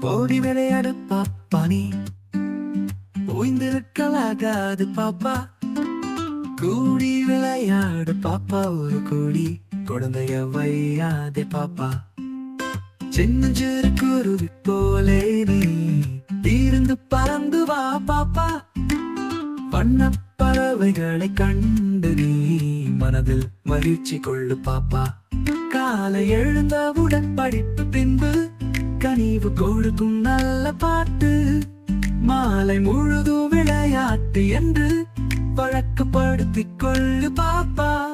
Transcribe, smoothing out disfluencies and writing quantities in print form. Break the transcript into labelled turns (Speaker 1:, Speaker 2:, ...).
Speaker 1: ஓடி விளையாடு பாப்பா நீ, ஓய்ந்திருக்கலாகாது பாப்பா. கூடி விளையாடு பாப்பா, ஒரு கூடி குழந்தைய வையாதே பாப்பா. சின்னஞ்சிறு குருவி போலே நீ இருந்து பறந்து வா பாப்பா. வண்ண பறவைகளை கண்டு நீ மனதில் மகிழ்ச்சி கொள்ளு பாப்பா. காலை எழுந்தவுடன் படிப்பு, பின்பு கனிவு கொடுக்கும் நல்ல பாட்டு. மாலை முழுதும் விளையாட்டு என்று பழக்கப்படுத்திக் கொள்ளு பாப்பா.